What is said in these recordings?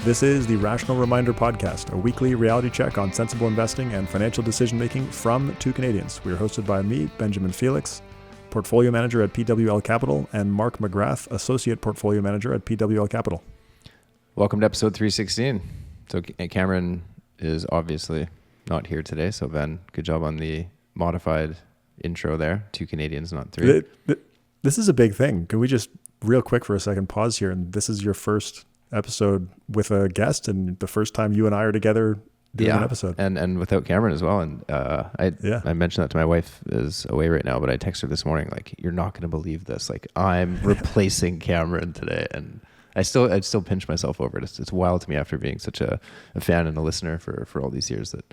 This is the Rational Reminder Podcast, a weekly reality check on sensible investing and financial decision-making from two Canadians. We are hosted by me, Benjamin Felix, Portfolio Manager at PWL Capital, and Mark McGrath, Associate Portfolio Manager at PWL Capital. Welcome to episode 316. So Cameron is obviously not here today. So Ben, good job on the modified intro there. Two Canadians, not three. This is a big thing. Can we just real quick for a second pause here? And this is your first episode with a guest and the first time you and I are together doing an episode. And without Cameron as well. And I mentioned that to my wife is away right now, but I texted her this morning, like, you're not going to believe this. Like, I'm replacing Cameron today. And I'd still pinch myself over it. It's wild to me after being such a fan and a listener for all these years that,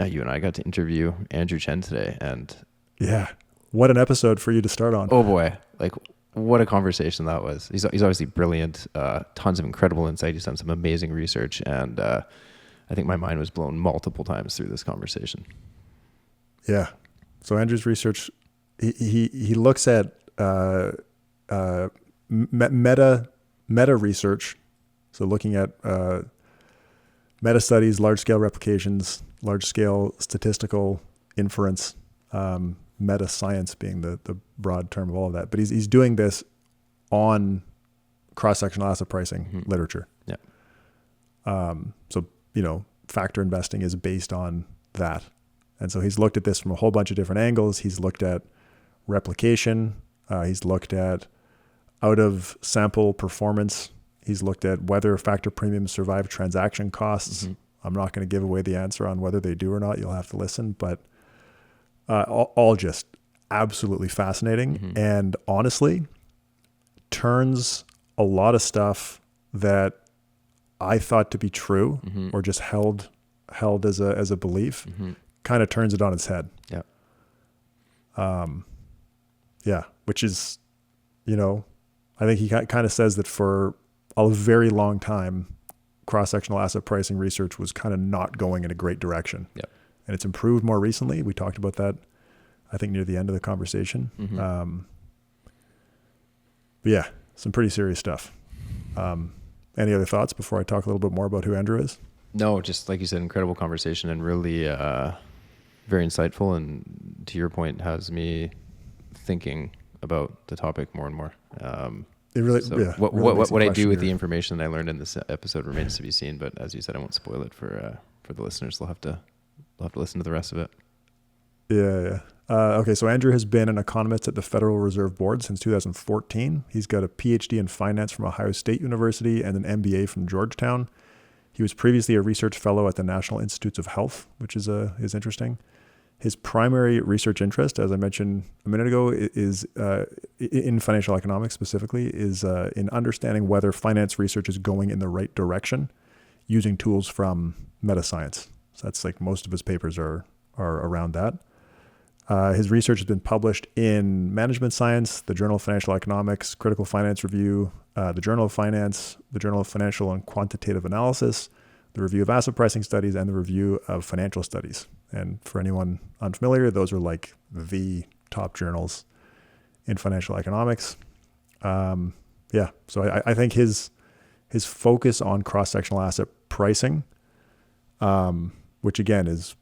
you and I got to interview Andrew Chen today. And yeah, what an episode for you to start on. Oh boy. Like, what a conversation that was. He's obviously brilliant, tons of incredible insight. He's done some amazing research. And I think my mind was blown multiple times through this conversation. Yeah. So Andrew's research, he looks at meta research. So looking at meta studies, large scale replications, large scale statistical inference, meta science being the broad term of all of that. But he's doing this on cross-sectional asset pricing literature. Yeah. So, factor investing is based on that. And so he's looked at this from a whole bunch of different angles. He's looked at replication. He's looked at out of sample performance. He's looked at whether factor premiums survive transaction costs. Mm-hmm. I'm not going to give away the answer on whether they do or not. You'll have to listen, but all just absolutely fascinating. Mm-hmm. And honestly, turns a lot of stuff that I thought to be true or just held as a belief, kind of turns it on its head. Yeah. Which is, I think he kind of says that for a very long time, cross-sectional asset pricing research was kind of not going in a great direction. Yep. And it's improved more recently. We talked about that, I think, near the end of the conversation. Mm-hmm. But yeah, some pretty serious stuff. Any other thoughts before I talk a little bit more about who Andrew is? No, just like you said, incredible conversation and really very insightful. And to your point, has me thinking about the topic more and more. It really, so yeah. What I do with the information that I learned in this episode remains to be seen. But as you said, I won't spoil it for the listeners. They'll have to listen to the rest of it. Yeah. Okay, so Andrew has been an economist at the Federal Reserve Board since 2014. He's got a PhD in finance from Ohio State University and an MBA from Georgetown. He was previously a research fellow at the National Institutes of Health, which is interesting. His primary research interest, as I mentioned a minute ago, is in financial economics specifically, is in understanding whether finance research is going in the right direction using tools from meta science. So that's like most of his papers are around that. His research has been published in Management Science, the Journal of Financial Economics, Critical Finance Review, the Journal of Finance, the Journal of Financial and Quantitative Analysis, the Review of Asset Pricing Studies, and the Review of Financial Studies. And for anyone unfamiliar, those are like the top journals in financial economics. So I think his focus on cross-sectional asset pricing, which again is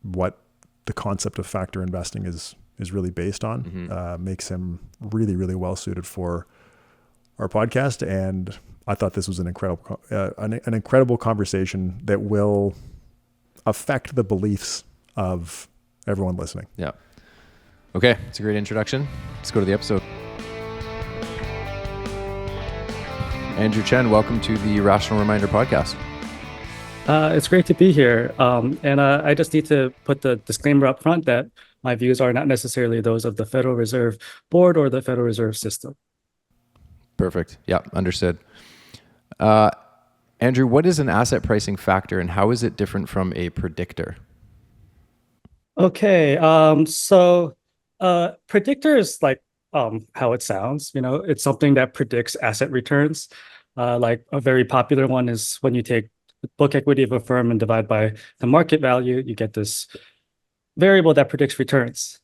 what the concept of factor investing is really based on, makes him really, really well suited for our podcast. And I thought this was an incredible conversation that will affect the beliefs of everyone listening. Yeah. Okay. It's a great introduction. Let's go to the episode. Andrew Chen, welcome to the Rational Reminder Podcast. It's great to be here. And I just need to put the disclaimer up front that my views are not necessarily those of the Federal Reserve Board or the Federal Reserve System. Perfect. Yeah, understood. Andrew, what is an asset pricing factor and how is it different from a predictor? Okay. So predictor is like how it sounds. It's something that predicts asset returns. Like a very popular one is when you take the book equity of a firm and divide by the market value, you get this variable that predicts returns.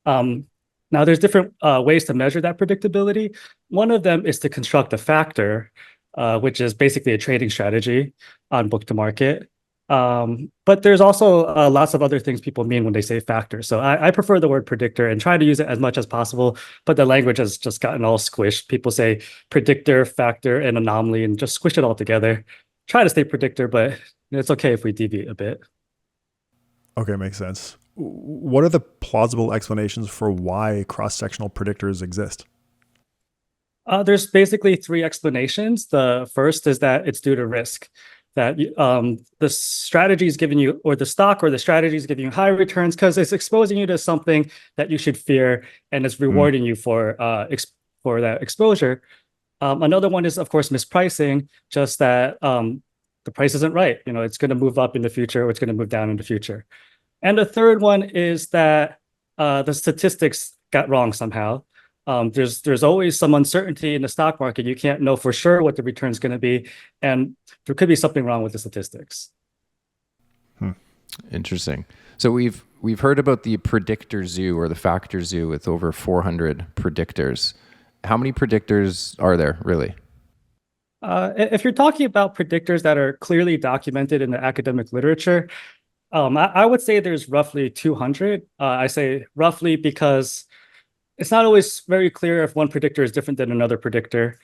Now, there's different ways to measure that predictability. One of them is to construct a factor which is basically a trading strategy on book to market. But there's also lots of other things people mean when they say factor. So I prefer the word predictor and try to use it as much as possible, but the language has just gotten all squished. People say predictor, factor, and anomaly and just squish it all together. Try to stay predictor, but it's okay if we deviate a bit. Okay, makes sense. What are the plausible explanations for why cross-sectional predictors exist? There's basically three explanations. The first is that it's due to risk, that the strategy is giving you, or the stock or the strategy is giving you high returns because it's exposing you to something that you should fear and it's rewarding you for that exposure. Another one is, of course, mispricing, just that the price isn't right. It's going to move up in the future or it's going to move down in the future. And the third one is that the statistics got wrong somehow. There's always some uncertainty in the stock market. You can't know for sure what the return is going to be, and there could be something wrong with the statistics. Interesting. So we've heard about the predictor zoo or the factor zoo with over 400 predictors. How many predictors are there really? If you're talking about predictors that are clearly documented in the academic literature, I would say there's roughly 200. I say roughly because it's not always very clear if one predictor is different than another predictor.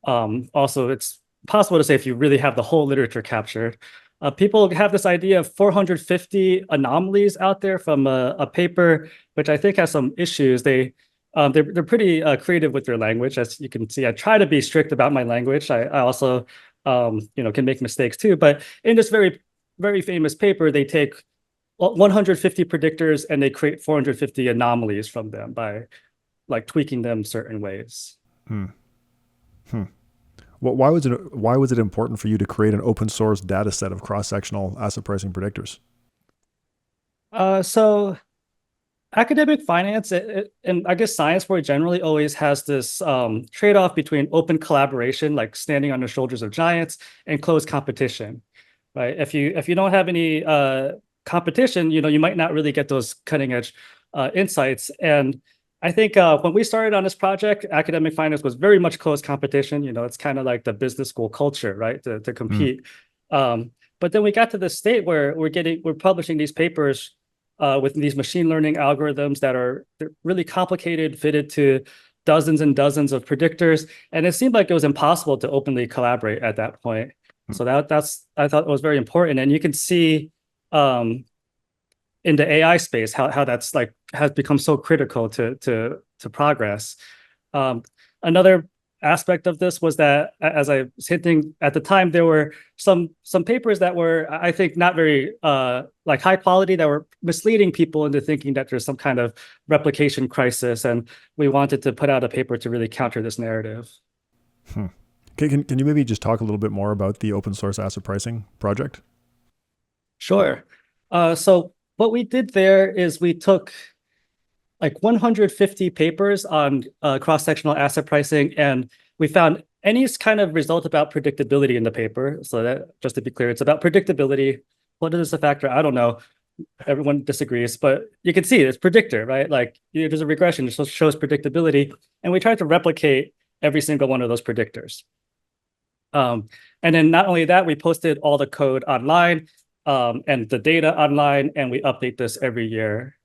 Also, it's possible to say if you really have the whole literature captured. People have this idea of 450 anomalies out there from a paper, which I think has some issues. They're pretty creative with their language, as you can see. I try to be strict about my language. I also can make mistakes too. But in this very, very famous paper, they take 150 predictors and they create 450 anomalies from them by tweaking them certain ways. Well, why was it important for you to create an open source data set of cross-sectional asset pricing predictors? So academic finance and I guess science more generally always has this trade-off between open collaboration, like standing on the shoulders of giants, and closed competition, right? If you don't have any competition, you might not really get those cutting edge insights. And I think when we started on this project, academic finance was very much closed competition. It's kind of like the business school culture, right? To compete. But then we got to the state where we're publishing these papers with these machine learning algorithms they're really complicated, fitted to dozens and dozens of predictors. And it seemed like it was impossible to openly collaborate at that point. So I thought it was very important. And you can see in the AI space how that's has become so critical to progress. Another aspect of this was that, as I was hinting at the time, there were some papers that were, I think, not very high quality, that were misleading people into thinking that there's some kind of replication crisis, and we wanted to put out a paper to really counter this narrative. Can you maybe just talk a little bit more about the open source asset pricing project? Sure. So what we did there is we took 150 papers on cross-sectional asset pricing, and we found any kind of result about predictability in the paper. So that, just to be clear, it's about predictability. What is a factor? I don't know. Everyone disagrees, but you can see it's predictor, right? There's a regression that shows predictability, and we tried to replicate every single one of those predictors. And then not only that, we posted all the code online and the data online, and we update this every year.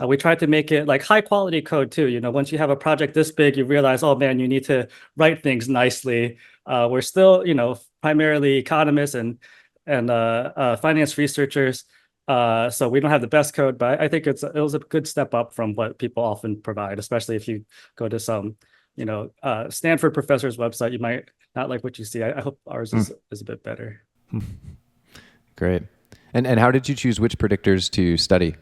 We tried to make it high quality code too. Once you have a project this big, you realize, oh man, you need to write things nicely. We're still, primarily economists and finance researchers. So we don't have the best code, but I think it was a good step up from what people often provide, especially if you go to some, Stanford professor's website, you might not like what you see. I hope ours is a bit better. Great. And how did you choose which predictors to study?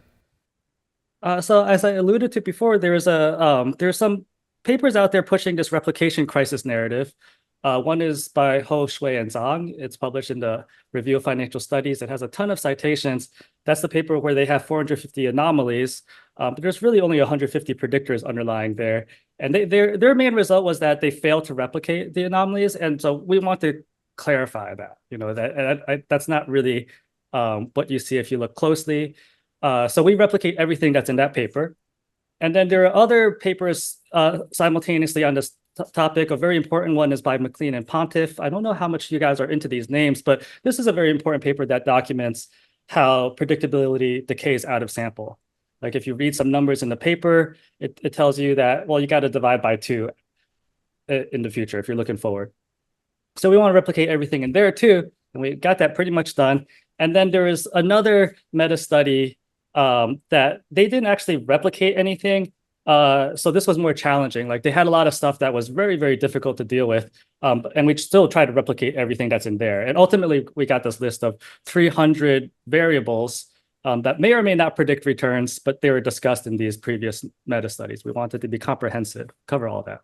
So as I alluded to before, there's some papers out there pushing this replication crisis narrative. One is by Ho, Shui, and Zhang. It's published in the Review of Financial Studies. It has a ton of citations. That's the paper where they have 450 anomalies, but there's really only 150 predictors underlying there. And their main result was that they failed to replicate the anomalies. And so we want to clarify that, that's not really what you see if you look closely. So we replicate everything that's in that paper. And then there are other papers simultaneously on this topic. A very important one is by McLean and Pontiff. I don't know how much you guys are into these names, but this is a very important paper that documents how predictability decays out of sample. Like if you read some numbers in the paper, it tells you that, well, you got to divide by 2 in the future if you're looking forward. So we want to replicate everything in there too. And we got that pretty much done. And then there is another meta study that they didn't actually replicate anything. So this was more challenging. Like they had a lot of stuff that was very, very difficult to deal with. And we still tried to replicate everything that's in there. And ultimately, we got this list of 300 variables that may or may not predict returns, but they were discussed in these previous meta studies. We wanted to be comprehensive, cover all that.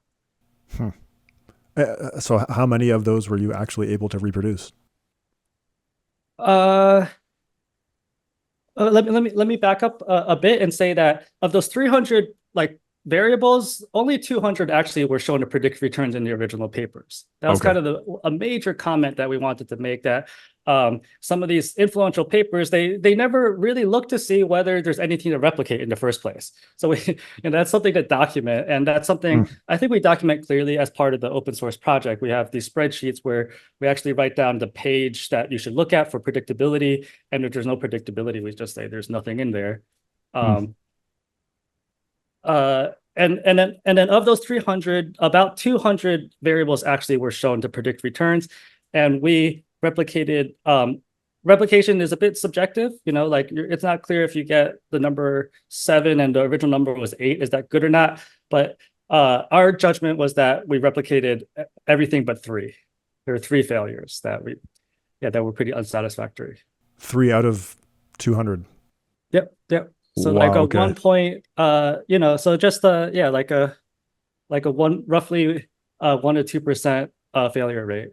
So how many of those were you actually able to reproduce? Let me back up a bit and say that of those 300 variables, only 200 actually were shown to predict returns in the original papers. That was kind of a major comment that we wanted to make, that some of these influential papers, they never really look to see whether there's anything to replicate in the first place. So that's something to document, and that's something I think we document clearly as part of the open source project. We have these spreadsheets where we actually write down the page that you should look at for predictability, and if there's no predictability, we just say there's nothing in there. And then of those 300, about 200 variables actually were shown to predict returns, and we replicated. Replication is a bit subjective, it's not clear if you get the number 7 and the original number was 8, is that good or not? But our judgment was that we replicated everything but 3. There were 3 failures that were pretty unsatisfactory. 3 out of 200. Yep. So wow, 1 point, so just like a roughly 1 to 2% failure rate.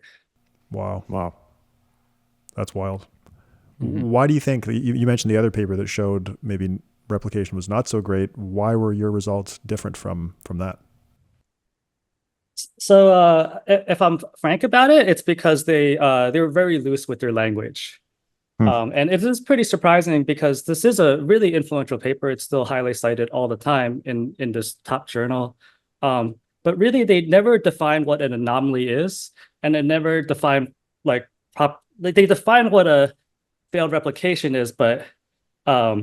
Wow. That's wild. Why do you think, you mentioned the other paper that showed maybe replication was not so great. Why were your results different from that? So if I'm frank about it, it's because they were very loose with their language. And it is pretty surprising because this is a really influential paper. It's still highly cited all the time in this top journal. But really, they never define what an anomaly is, and they never define they define what a failed replication is, but how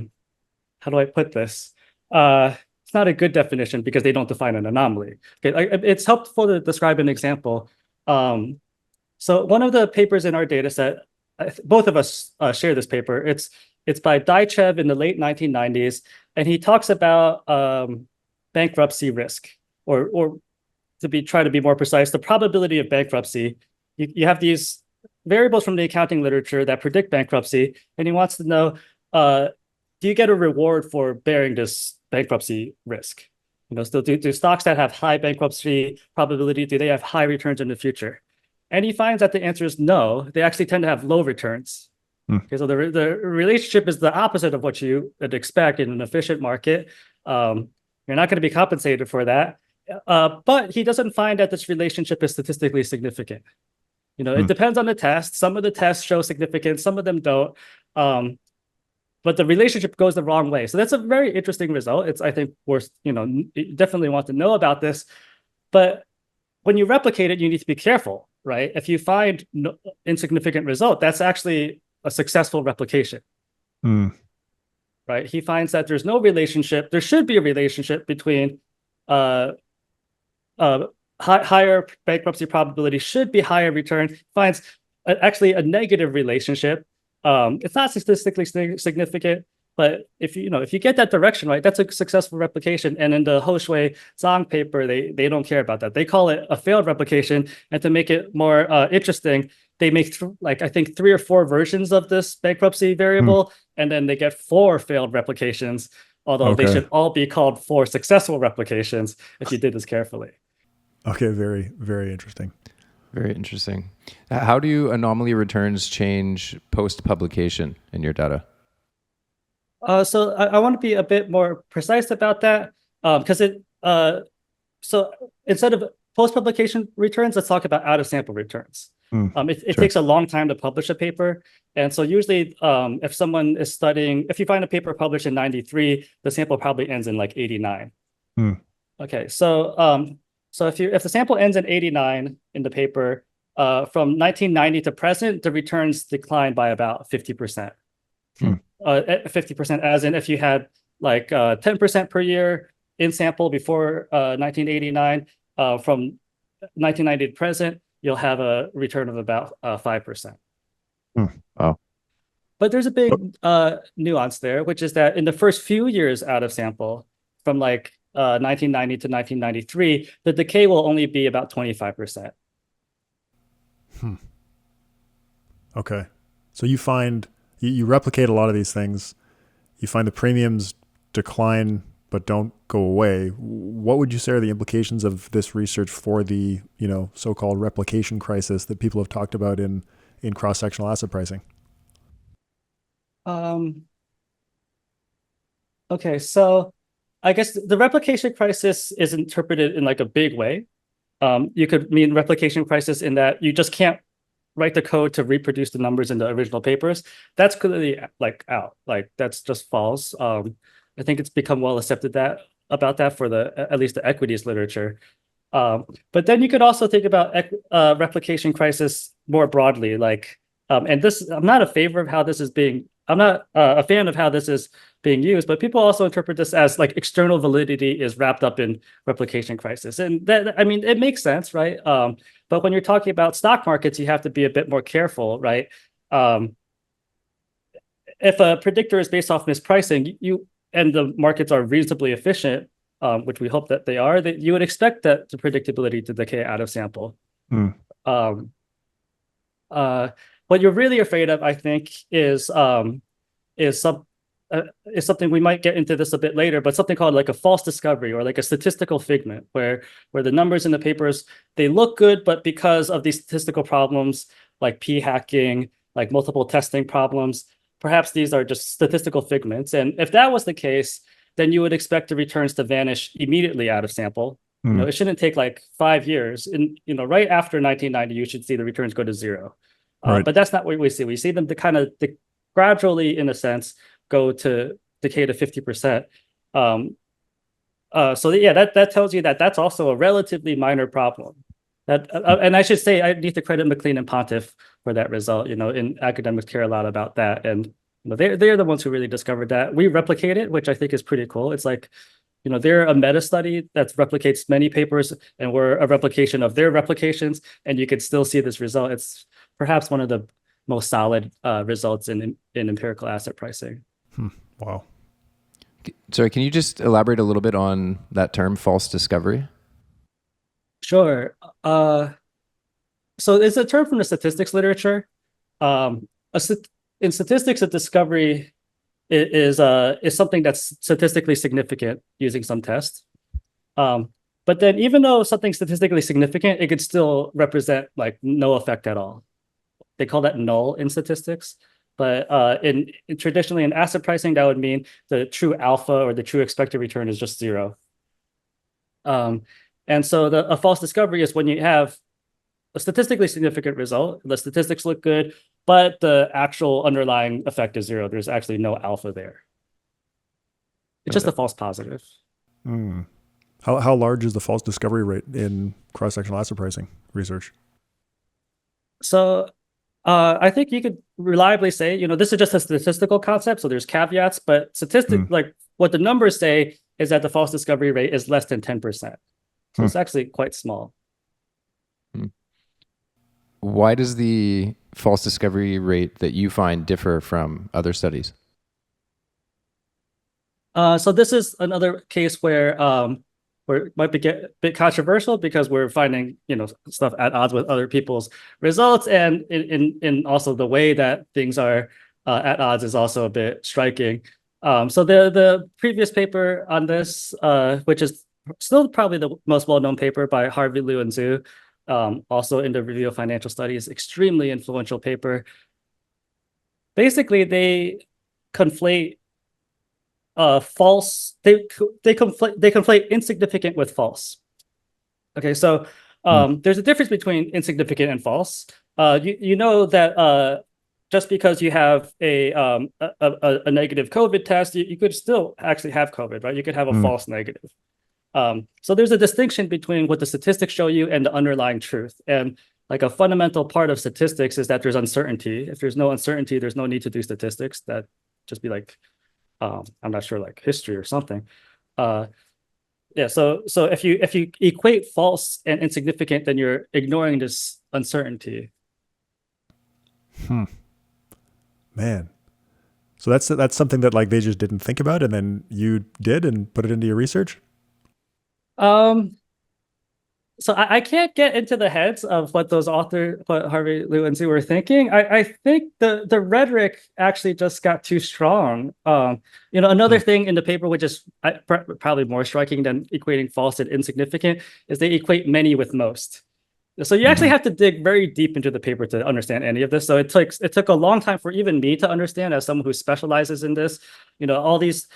do I put this? It's not a good definition because they don't define an anomaly. Okay, it's helpful to describe an example. So one of the papers in our data set, both of us share this paper. It's by Daichev in the late 1990s, and he talks about bankruptcy risk, or try to be more precise, the probability of bankruptcy. You have these variables from the accounting literature that predict bankruptcy, and he wants to know, do you get a reward for bearing this bankruptcy risk? So do stocks that have high bankruptcy probability, do they have high returns in the future? And he finds that the answer is no. They actually tend to have low returns. Okay, so the relationship is the opposite of what you would expect in an efficient market. You're not going to be compensated for that. But he doesn't find that this relationship is statistically significant. It depends on the test. Some of the tests show significance, some of them don't. But the relationship goes the wrong way. So that's a very interesting result. It's, I think, worth, you definitely want to know about this. But when you replicate it, you need to be careful, right? If you find no insignificant result, that's actually a successful replication. Right? He finds that there's no relationship. There should be a relationship between higher bankruptcy probability should be higher return. Finds actually a negative relationship. It's not statistically significant, but if you get that direction right, that's a successful replication. And in the Hoshui Zhang paper, they don't care about that. They call it a failed replication. And to make it more interesting, they make I think 3 or 4 versions of this bankruptcy variable, and then they get 4 failed replications. Although they should all be called 4 successful replications if you did this carefully. Okay, very, very interesting. Very interesting. How do anomaly returns change post-publication in your data? So I want to be a bit more precise about that, because so instead of post-publication returns, let's talk about out-of-sample returns. It takes a long time to publish a paper. And so usually if someone is studying, if you find a paper published in 93, the sample probably ends in 89. Okay, so So if the sample ends in 89 in the paper, from 1990 to present, the returns decline by about 50%. 50%, as in if you had like 10% per year in sample before 1989, from 1990 to present, you'll have a return of about 5%. Wow. But there's a big nuance there, which is that in the first few years out of sample, from like 1990 to 1993, the decay will only be about 25%. Okay. So you find, you replicate a lot of these things. You find the premiums decline but don't go away. What would you say are the implications of this research for the, so-called replication crisis that people have talked about in cross-sectional asset pricing? Okay, so I guess the replication crisis is interpreted in like a big way. You could mean replication crisis in that you just can't write the code to reproduce the numbers in the original papers. That's clearly like out. Like that's just false. I think it's become well accepted about that for at least the equities literature. But then you could also think about replication crisis more broadly. Like, and this, I'm not a favor of how this is being. I'm not a fan of how this is being used, but people also interpret this as like external validity is wrapped up in replication crisis, and that, I mean, it makes sense, right? But when you're talking about stock markets, you have to be a bit more careful, right? If a predictor is based off mispricing, and the markets are reasonably efficient, which we hope that they are, that you would expect that the predictability to decay out of sample. What you're really afraid of, I think, is something we might get into this a bit later, but something called like a false discovery or like a statistical figment, where the numbers in the papers, they look good, but because of these statistical problems like p-hacking, like multiple testing problems, perhaps these are just statistical figments. And if that was the case, then you would expect the returns to vanish immediately out of sample. It shouldn't take like 5 years. Right after 1990, you should see the returns go to zero. Right. But that's not what we see. We see them to kind of gradually, in a sense, go to decay to 50%. So yeah, that tells you that that's also a relatively minor problem. And I should say, I need to credit McLean and Pontiff for that result. And academics care a lot about that, and they're the ones who really discovered that. We replicate it, which I think is pretty cool. It's like, they're a meta study that replicates many papers, and we're a replication of their replications, and you can still see this result. It's perhaps one of the most solid results in empirical asset pricing. Wow. Sorry, can you just elaborate a little bit on that term, false discovery? Sure. So it's a term from the statistics literature. In statistics, a discovery is something that's statistically significant using some test. But then even though something's statistically significant, it could still represent like no effect at all. They call that null in statistics. But traditionally in asset pricing, that would mean the true alpha or the true expected return is just zero. And so a false discovery is when you have a statistically significant result, the statistics look good, but the actual underlying effect is zero. There's actually no alpha there. It's just a false positive. How large is the false discovery rate in cross-sectional asset pricing research? So I think you could reliably say, this is just a statistical concept, so there's caveats, but like what the numbers say is that the false discovery rate is less than 10%. So it's actually quite small. Why does the false discovery rate that you find differ from other studies? So this is another case where it might be a bit controversial because we're finding, stuff at odds with other people's results, and in also the way that things are at odds is also a bit striking. So the previous paper on this, which is still probably the most well-known paper by Harvey, Liu, and Zhu, also in the Review of Financial Studies, extremely influential paper. Basically, they conflate false. They conflate insignificant with false. Okay, so there's a difference between insignificant and false. You know that just because you have a negative COVID test, you could still actually have COVID, right? You could have a false negative. So there's a distinction between what the statistics show you and the underlying truth. And like a fundamental part of statistics is that there's uncertainty. If there's no uncertainty, there's no need to do statistics. That just be like, I'm not sure, like history or something. Yeah, so if you equate false and insignificant, then you're ignoring this uncertainty. Man. So that's something that like they just didn't think about, and then you did and put it into your research? So I can't get into the heads of what those authors, what Harvey, Liu, and Zhu were thinking. I think the rhetoric actually just got too strong. Another thing in the paper, which is probably more striking than equating false and insignificant, is they equate many with most. So you actually have to dig very deep into the paper to understand any of this. So it took a long time for even me to understand, as someone who specializes in this. All these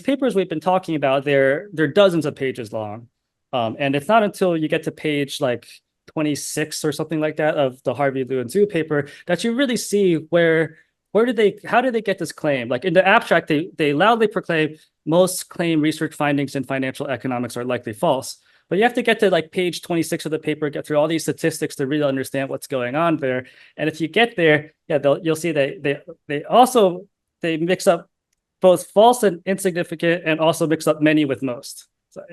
papers we've been talking about, they're dozens of pages long. And it's not until you get to page like 26 or something like that of the Harvey, Liu, and Zhu paper that you really see how did they get this claim? Like in the abstract, they loudly proclaim most claim research findings in financial economics are likely false. But you have to get to like page 26 of the paper, get through all these statistics to really understand what's going on there. And if you get there, you'll see that they mix up both false and insignificant, and also mix up many with most. So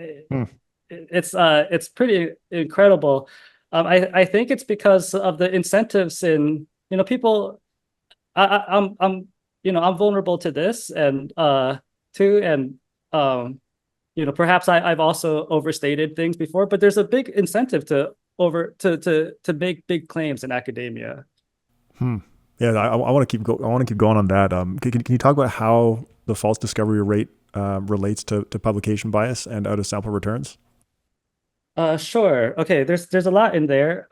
it's pretty incredible. I think it's because of the incentives in people. I'm vulnerable to this and too, and perhaps I've also overstated things before, but there's a big incentive to make big claims in academia. Yeah, I want to keep going on that. Can you talk about how the false discovery rate relates to publication bias and out of sample returns? Sure. Okay, there's a lot in there.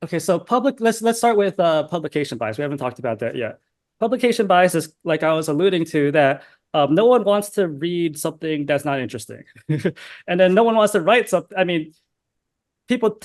Okay, so let's start with publication bias. We haven't talked about that yet. Publication bias is, like I was alluding to, that no one wants to read something that's not interesting. And then no one wants to write something. I mean, people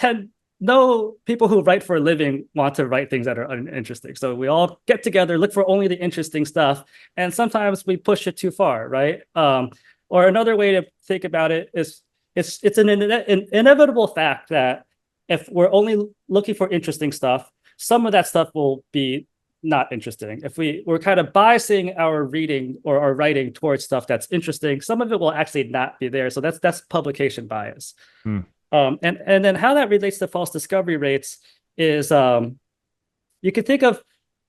who write for a living want to write things that are uninteresting. So we all get together, look for only the interesting stuff. And sometimes we push it too far, right? Or another way to think about it is it's an inevitable fact that if we're only looking for interesting stuff, some of that stuff will be not interesting. If we're kind of biasing our reading or our writing towards stuff that's interesting, some of it will actually not be there. So that's publication bias. And then how that relates to false discovery rates is you can think of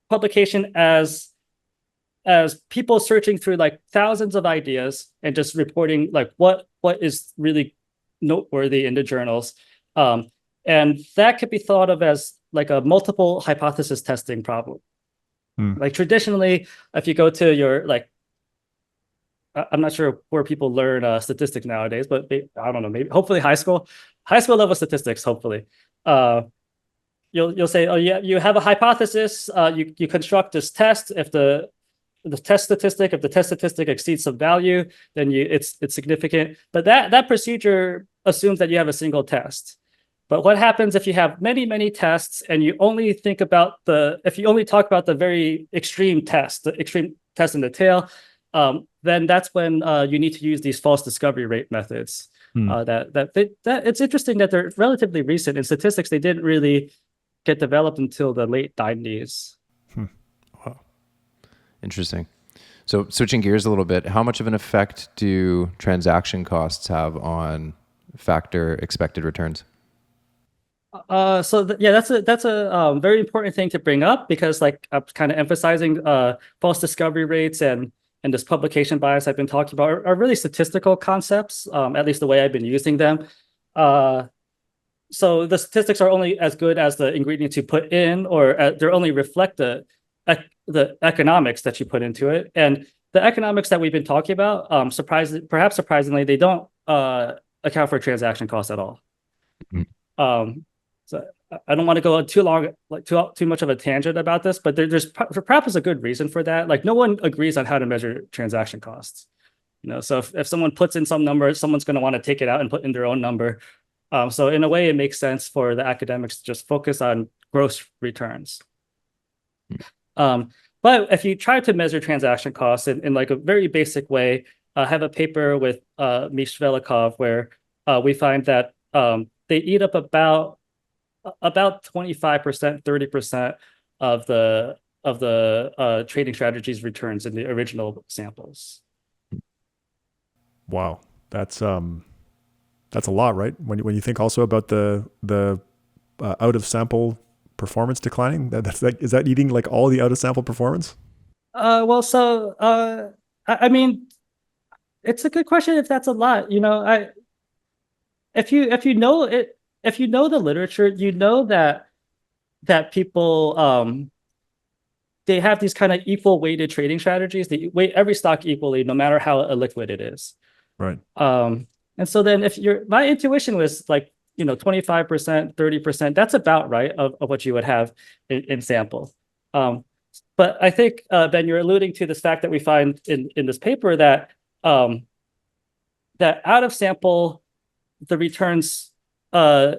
publication as people searching through like thousands of ideas and just reporting like what is really noteworthy in the journals. And that could be thought of as like a multiple hypothesis testing problem. Like traditionally, if you go to your I'm not sure where people learn statistics nowadays, but I don't know, maybe hopefully high school level statistics. Hopefully, you'll say, oh yeah, you have a hypothesis. You construct this test. If the test statistic exceeds some value, then it's significant. But that procedure assumes that you have a single test. But what happens if you have many tests and you only talk about the very extreme test, the extreme test in the tail, then that's when you need to use these false discovery rate methods. It's interesting that they're relatively recent in statistics. They didn't really get developed until the late 90s. Wow. Interesting. So switching gears a little bit, how much of an effect do transaction costs have on factor expected returns? That's a very important thing to bring up, because like I'm kind of emphasizing false discovery rates and this publication bias I've been talking about are really statistical concepts, at least the way I've been using them. So the statistics are only as good as the ingredients you put in, or they only reflect the economics that you put into it. And the economics that we've been talking about, perhaps surprisingly, they don't account for transaction costs at all. So I don't want to go on too long, like too much of a tangent about this, but there's perhaps a good reason for that. Like no one agrees on how to measure transaction costs. So if someone puts in some number, someone's going to want to take it out and put in their own number. So in a way, it makes sense for the academics to just focus on gross returns. But if you try to measure transaction costs in like a very basic way, have a paper with Mish Velikov where we find that they eat up about 25%, 30% of the trading strategies returns in the original samples. Wow, that's a lot, right? When you think also about the out of sample performance declining, that's like, is that eating like all the out of sample performance? Well, so I mean, it's a good question if that's a lot. If you know the literature, you know that people they have these kind of equal weighted trading strategies. They weight every stock equally, no matter how illiquid it is. Right. And so then my intuition was like, 25%, 30%, that's about right of what you would have in sample. But I think, Ben, you're alluding to this fact that we find in this paper that that out of sample, the returns are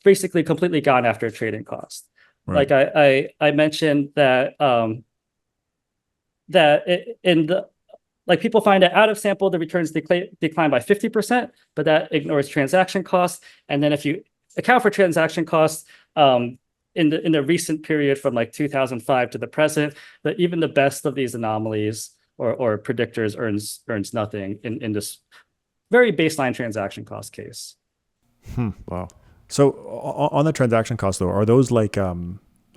basically completely gone after trading cost. Right. Like I mentioned that in the like people find that out of sample the returns decline by 50%, but that ignores transaction costs. And then if you account for transaction costs in the recent period from like 2005 to the present, that even the best of these anomalies or predictors earns nothing in this very baseline transaction cost case. Wow. So on the transaction costs though, are those like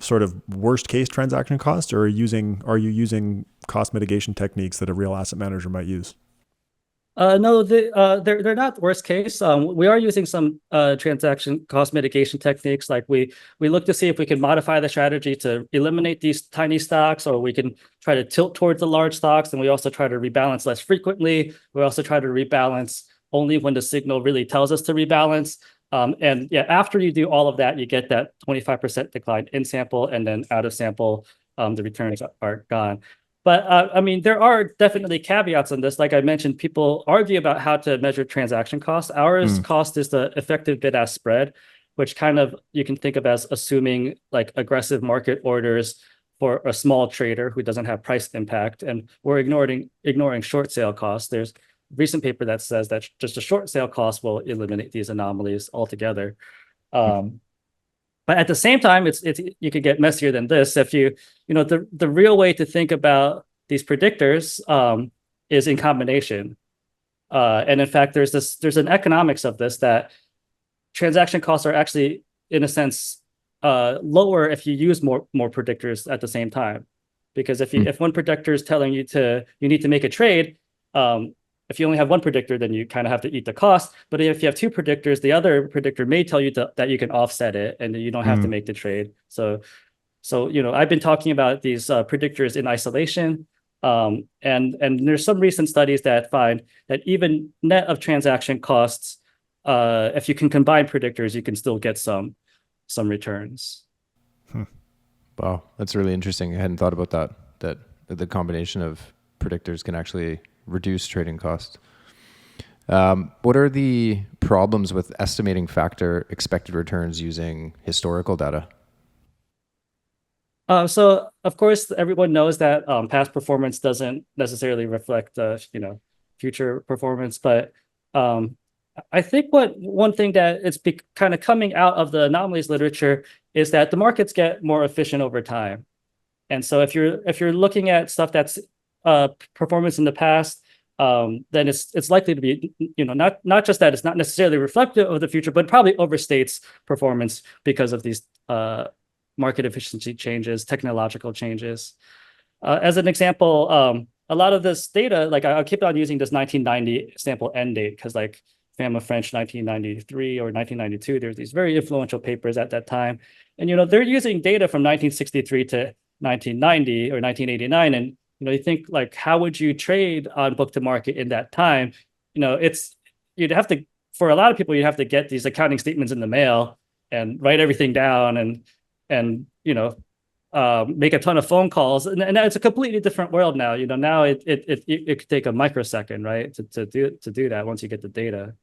sort of worst case transaction costs, or are you using cost mitigation techniques that a real asset manager might use? No, they're not worst case. We are using some transaction cost mitigation techniques. Like we look to see if we can modify the strategy to eliminate these tiny stocks, or we can try to tilt towards the large stocks. And we also try to rebalance less frequently. We also try to rebalance only when the signal really tells us to rebalance. And yeah, after you do all of that, you get that 25% decline in sample, and then out of sample, the returns are gone. But I mean, there are definitely caveats on this. Like I mentioned, people argue about how to measure transaction costs. Ours cost is the effective bid-ask spread, which kind of you can think of as assuming like aggressive market orders for a small trader who doesn't have price impact. And we're ignoring short sale costs. There's a recent paper that says that just a short sale cost will eliminate these anomalies altogether. But at the same time, it's you could get messier than this. If the real way to think about these predictors is in combination. And in fact, there's an economics of this that transaction costs are actually, in a sense, lower if you use more predictors at the same time. Because if one predictor is telling you need to make a trade, if you only have one predictor, then you kind of have to eat the cost. But if you have two predictors, the other predictor may tell you that you can offset it and you don't have to make the trade. So I've been talking about these predictors in isolation. And there's some recent studies that find that even net of transaction costs, if you can combine predictors, you can still get some returns. Wow, that's really interesting. I hadn't thought about that the combination of predictors can actually reduce trading costs. What are the problems with estimating factor expected returns using historical data? So of course, everyone knows that past performance doesn't necessarily reflect future performance. But I think one thing that it's kind of coming out of the anomalies literature is that the markets get more efficient over time. And so if you're looking at stuff that's performance in the past, then it's likely to be not just that it's not necessarily reflective of the future, but probably overstates performance because of these market efficiency changes, technological changes. As an example, a lot of this data, like I'll keep on using this 1990 sample end date because like Fama French 1993 or 1992, there's these very influential papers at that time. And, they're using data from 1963 to 1990 or 1989. And, you think like, how would you trade on book to market in that time? You'd have to, for a lot of people, you'd have to get these accounting statements in the mail and write everything down and make a ton of phone calls. And it's a completely different world now. Now it could take a microsecond, right, to do that once you get the data.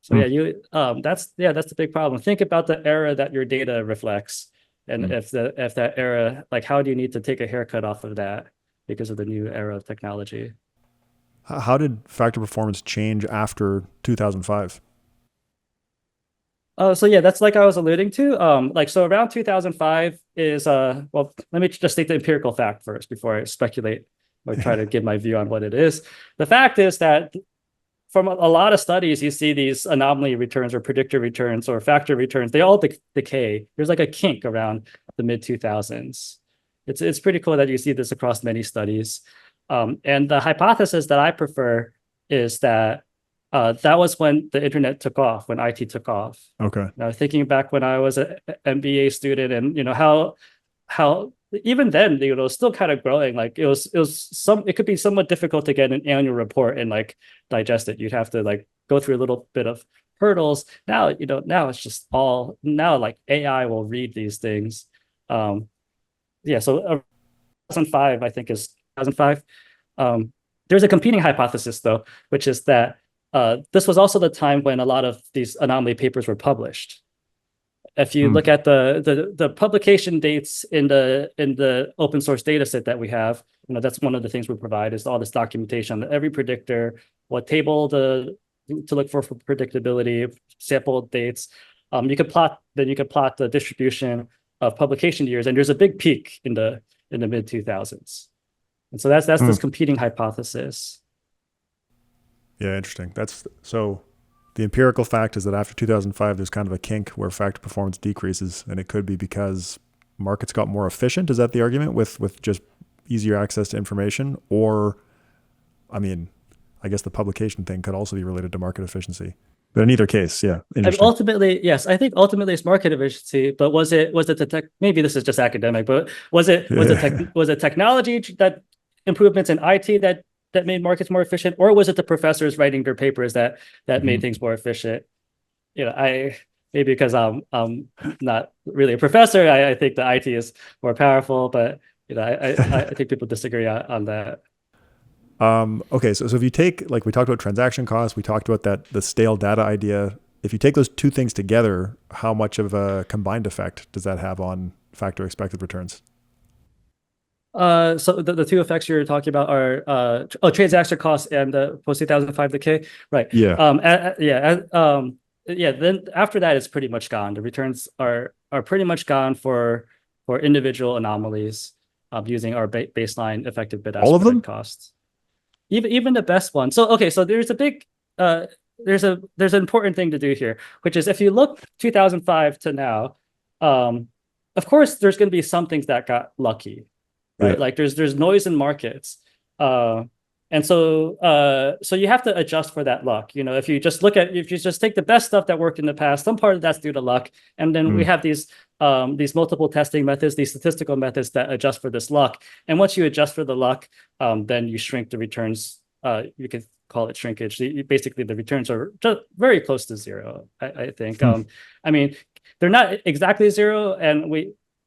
So that's the big problem. Think about the era that your data reflects, and if that era, like, how do you need to take a haircut off of that because of the new era of technology? How did factor performance change after 2005? So yeah, that's like I was alluding to. Like so around 2005 is well, let me just state the empirical fact first before I speculate or try to give my view on what it is. The fact is that from a lot of studies, you see these anomaly returns or predictor returns or factor returns. They all decay. There's like a kink around the mid 2000s. It's pretty cool that you see this across many studies. And the hypothesis that I prefer is that that was when the internet took off, when IT took off. Okay. Now thinking back when I was an MBA student, and how even then, still kind of growing. Like it could be somewhat difficult to get an annual report and like digest it. You'd have to like go through a little bit of hurdles. Now, now it's just all now like AI will read these things. Yeah, so 2005, I think is 2005. There's a competing hypothesis though, which is that this was also the time when a lot of these anomaly papers were published. If you look at the publication dates in the open source data set that we have, that's one of the things we provide is all this documentation, every predictor, what table to look for predictability, sample dates. You could plot the distribution of publication years, and there's a big peak in the mid 2000s. And so that's this competing hypothesis. Yeah, interesting. So the empirical fact is that after 2005, there's kind of a kink where factor performance decreases, and it could be because markets got more efficient. Is that the argument with just easier access to information? Or, I mean, I guess the publication thing could also be related to market efficiency. But in either case, yeah. Ultimately, yes, I think ultimately it's market efficiency. But was it the tech? Maybe this is just academic, but was it technology that improvements in IT that made markets more efficient, or was it the professors writing their papers that made things more efficient? Maybe because I'm not really a professor, I think the IT is more powerful, but I think people disagree on that. Okay, so if you take, like we talked about transaction costs, we talked about the stale data idea. If you take those two things together, how much of a combined effect does that have on factor expected returns? So the two effects you're talking about are transaction costs and the post 2005 decay, right? Yeah. Yeah. Then after that, it's pretty much gone. The returns are pretty much gone for individual anomalies using our baseline effective bid-ask all of them costs. Even the best one. So okay, so there's a big there's an important thing to do here, which is if you look 2005 to now, of course there's going to be some things that got lucky. Right, yeah. Like there's noise in markets, and so you have to adjust for that luck. If you just take the best stuff that worked in the past, some part of that's due to luck, and then we have these multiple testing methods, these statistical methods that adjust for this luck. And once you adjust for the luck, then you shrink the returns. You could call it shrinkage. Basically, the returns are just very close to zero. I think. I mean, they're not exactly zero, and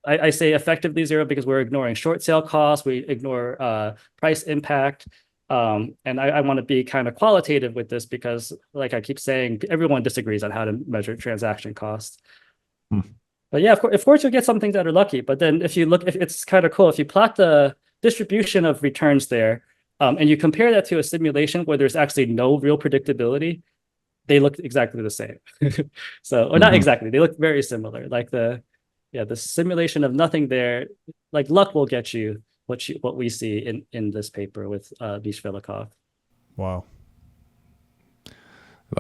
I say effectively zero because we're ignoring short sale costs, we ignore price impact, and I want to be kind of qualitative with this because, like I keep saying, everyone disagrees on how to measure transaction costs. But yeah, of course, you'll get some things that are lucky. But then if it's kind of cool if you plot the distribution of returns there, and you compare that to a simulation where there's actually no real predictability, they look exactly the same. Or not exactly, they look very similar. Like the simulation of nothing there, like luck will get you what we see in this paper with Vishvelikov. Wow.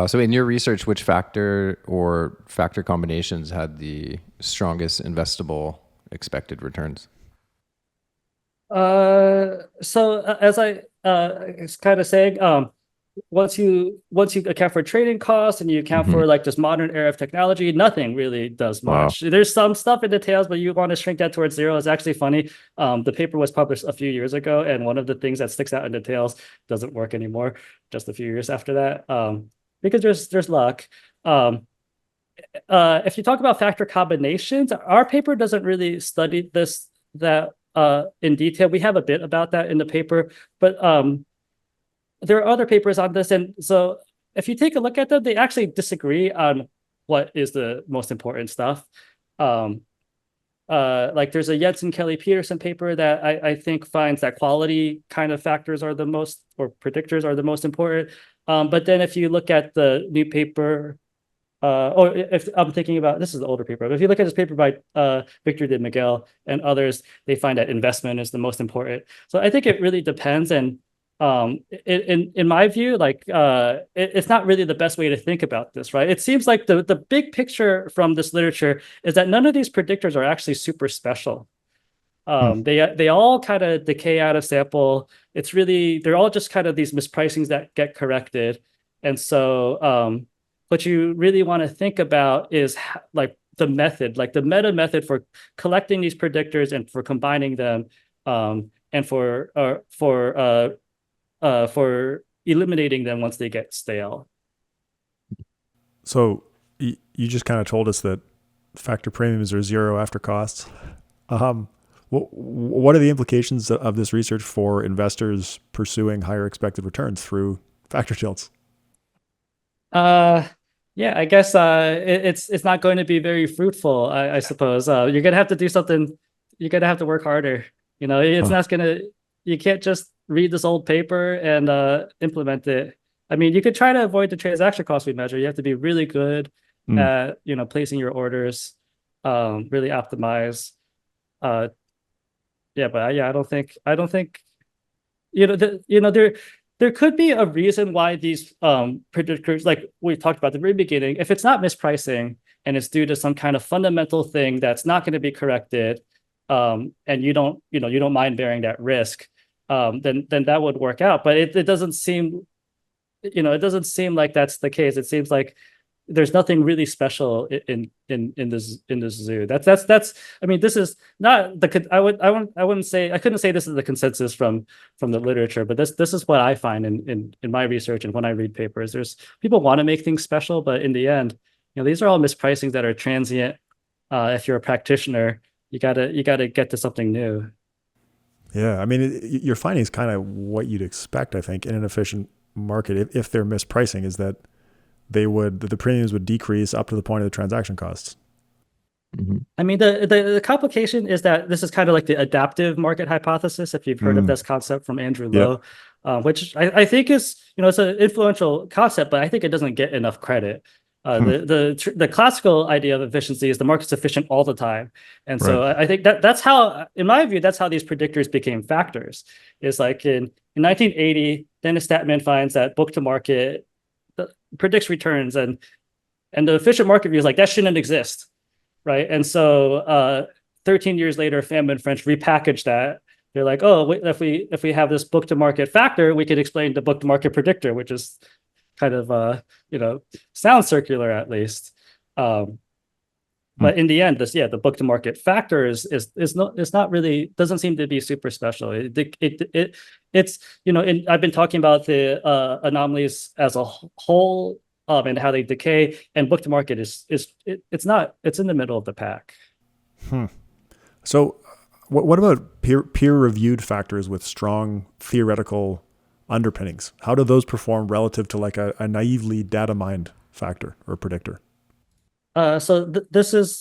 So in your research, which factor or factor combinations had the strongest investable expected returns? So as I was kind of saying, once you account for trading costs and you account for like just modern era of technology, nothing really does much. Wow. There's some stuff in the tails, but you want to shrink that towards zero. It's actually funny. The paper was published a few years ago, and one of the things that sticks out in the tails doesn't work anymore just a few years after that, because there's luck. If you talk about factor combinations, our paper doesn't really study this that in detail. We have a bit about that in the paper, but there are other papers on this, and so if you take a look at them, they actually disagree on what is the most important stuff. like there's a Jensen Kelly Peterson paper that I think finds that quality kind of factors are the most, or predictors are the most important. But then if you look at the new paper, or if I'm thinking about, this is the older paper, but if you look at this paper by Victor de Miguel and others, they find that investment is the most important. So I think it really depends. And in my view, like it's not really the best way to think about this, right? It seems like the big picture from this literature is that none of these predictors are actually super special. They all kind of decay out of sample. It's really, they're all just kind of these mispricings that get corrected. And so what you really want to think about is like the method, like the meta method for collecting these predictors and for combining them, and for eliminating them once they get stale. So you just kind of told us that factor premiums are zero after costs. What are the implications of this research for investors pursuing higher expected returns through factor tilts? Yeah, I guess it's not going to be very fruitful, I suppose. You're gonna have to do something. You're gonna have to work harder. It's not gonna. You can't just read this old paper and implement it. I mean, you could try to avoid the transaction cost we measure. You have to be really good at placing your orders, really optimize. Yeah, but I don't think there could be a reason why these predictors, like we talked about at the very beginning, if it's not mispricing and it's due to some kind of fundamental thing that's not going to be corrected, and you don't mind bearing that risk, then that would work out. But it doesn't seem, it doesn't seem like that's the case. It seems like there's nothing really special in this zoo. That's I mean, this is not the I wouldn't say, I couldn't say this is the consensus from the literature, but this is what I find in my research and when I read papers. There's people want to make things special, but in the end, these are all mispricings that are transient. If you're a practitioner, you gotta get to something new. Yeah, I mean, your finding is kind of what you'd expect, I think, in an efficient market. If they're mispricing, is that the premiums would decrease up to the point of the transaction costs. Mm-hmm. I mean, the complication is that this is kind of like the adaptive market hypothesis, if you've heard of this concept from Andrew Lo, which I think is, it's an influential concept, but I think it doesn't get enough credit. The classical idea of efficiency is the market's efficient all the time. And so I think that's how, in my view, that's how these predictors became factors. Is like in 1980, Dennis Statman finds that book to market predicts returns, and the efficient market view is like that shouldn't exist, right? And so 13 years later, Fama and French repackaged that. They're like, oh, if we have this book to market factor, we could explain the book to market predictor, which is kind of sounds circular at least. But in the end, the book to market factor is not really, doesn't seem to be super special. It's I've been talking about the anomalies as a whole, and how they decay, and book to market it's in the middle of the pack. So what about peer reviewed factors with strong theoretical underpinnings? How do those perform relative to like a naively data mined factor or predictor? So this is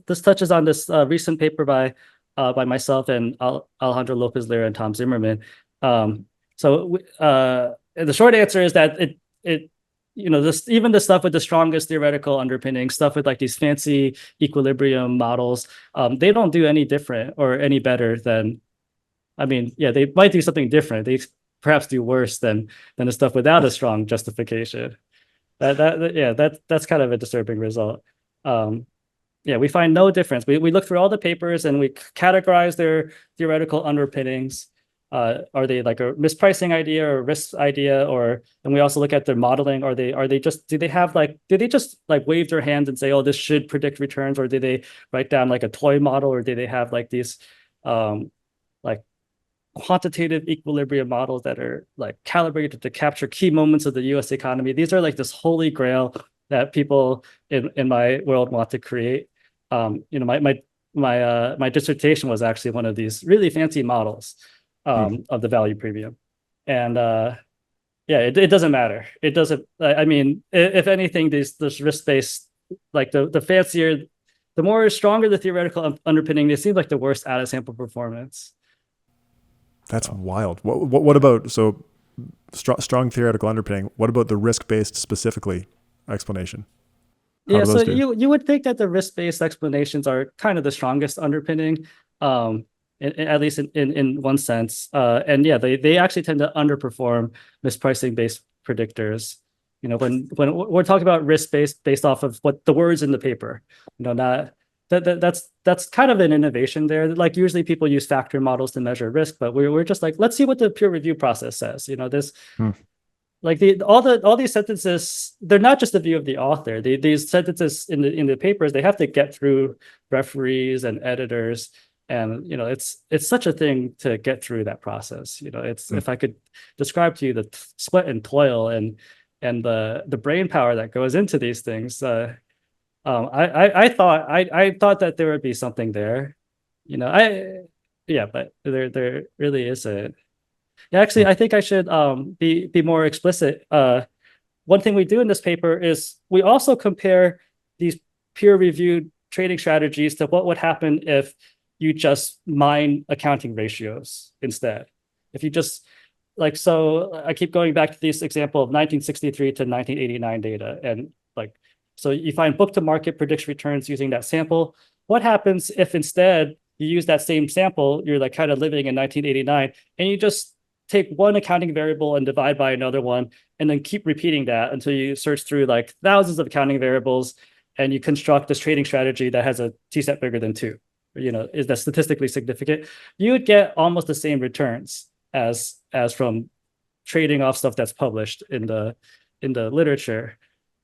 this touches on this recent paper by myself and Alejandro Lopez Lira and Tom Zimmerman. So the short answer is that this, even the stuff with the strongest theoretical underpinning, stuff with like these fancy equilibrium models, they don't do any different or any better than, I mean, yeah, they might do something different. They perhaps do worse than the stuff without a strong justification. That's kind of a disturbing result. We find no difference. We look through all the papers and we categorize their theoretical underpinnings. Are they like a mispricing idea or a risk idea, and we also look at their modeling. Do they just wave their hands and say, oh, this should predict returns, or do they write down like a toy model, or do they have like these like quantitative equilibrium models that are like calibrated to capture key moments of the US economy? These are like this holy grail that people in my world want to create. My dissertation was actually one of these really fancy models of the value premium. And it doesn't matter. It doesn't, I mean, if anything, this risk-based, like the fancier the more stronger the theoretical underpinning, it seems like the worse out of sample performance. That's wild. What about, so strong theoretical underpinning, what about the risk-based specifically explanation? Yeah, so you would think that the risk-based explanations are kind of the strongest underpinning, at least in one sense. And yeah, they actually tend to underperform mispricing-based predictors. When we're talking about risk-based based off of what the words in the paper, not that's kind of an innovation there. Like usually people use factor models to measure risk, but we're just like, let's see what the peer review process says. This. Like all these sentences, they're not just the view of the author. These sentences in the papers, they have to get through referees and editors, and it's such a thing to get through that process. It's if I could describe to you the sweat and toil and the brain power that goes into these things. I thought that there would be something there, but there really isn't. Yeah, actually, I think I should be more explicit. One thing we do in this paper is we also compare these peer-reviewed trading strategies to what would happen if you just mine accounting ratios instead. If you just so I keep going back to this example of 1963 to 1989 data, and so you find book to market predicts returns using that sample. What happens if instead you use that same sample, you're kind of living in 1989, and you just take one accounting variable and divide by another one, and then keep repeating that until you search through thousands of accounting variables, and you construct this trading strategy that has a t-set bigger than 2, is that statistically significant? You would get almost the same returns as from trading off stuff that's published in the literature.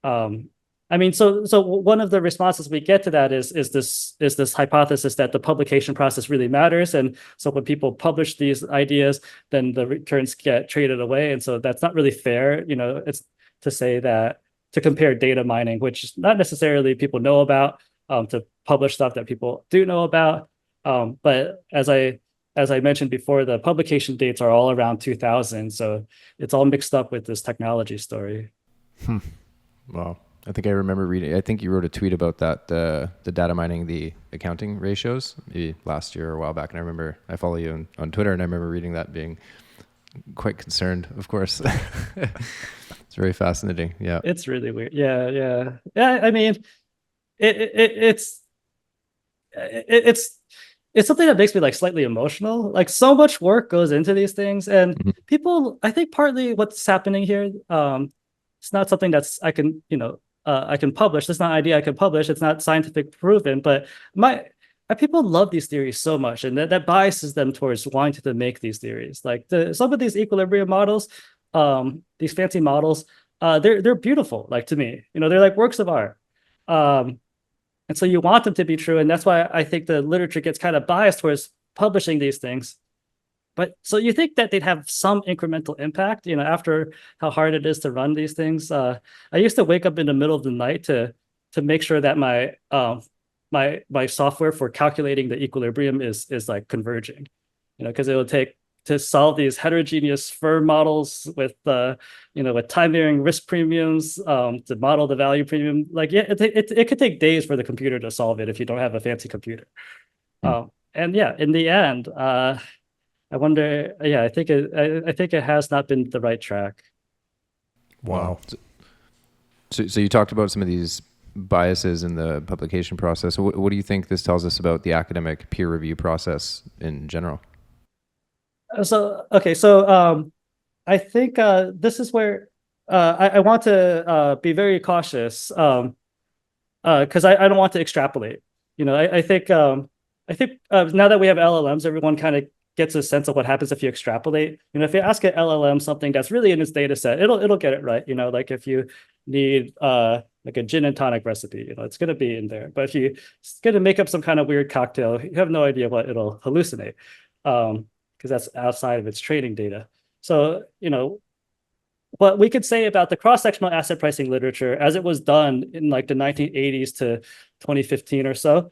So one of the responses we get to that is this hypothesis that the publication process really matters, and so when people publish these ideas, then the returns get traded away, and so that's not really fair. It's to say that to compare data mining, which not necessarily people know about, to publish stuff that people do know about. But as I mentioned before, the publication dates are all around 2000, so it's all mixed up with this technology story. Wow. I think I remember reading, I think you wrote a tweet about that, the data mining, the accounting ratios, maybe last year or a while back. And I remember, I follow you on Twitter, and I remember reading that, being quite concerned, of course. It's very fascinating. Yeah. It's really weird. Yeah. I mean, it's something that makes me slightly emotional. So much work goes into these things, and people, I think partly what's happening here, it's not something that's I can publish. It's not an idea I can publish. It's not scientific proven, but people love these theories so much, and that biases them towards wanting to make these theories. Some of these equilibrium models, these fancy models, they're beautiful. To me, they're works of art. And so you want them to be true, and that's why I think the literature gets kind of biased towards publishing these things. But so you think that they'd have some incremental impact, after how hard it is to run these things. I used to wake up in the middle of the night to make sure that my software for calculating the equilibrium is converging, because it would take to solve these heterogeneous firm models with with time varying risk premiums, to model the value premium. It could take days for the computer to solve it if you don't have a fancy computer. And yeah, in the end, I wonder. Yeah, I think it has not been the right track. Wow. So you talked about some of these biases in the publication process. What do you think this tells us about the academic peer review process in general? So I think this is where I want to be very cautious, because I don't want to extrapolate. I think now that we have LLMs, everyone kind of gets a sense of what happens if you extrapolate. If you ask an LLM something that's really in its data set, it'll get it right. If you need a gin and tonic recipe, it's going to be in there. But if you're going to make up some kind of weird cocktail, you have no idea what it'll hallucinate, because that's outside of its training data. So, what we could say about the cross-sectional asset pricing literature as it was done in the 1980s to 2015 or so,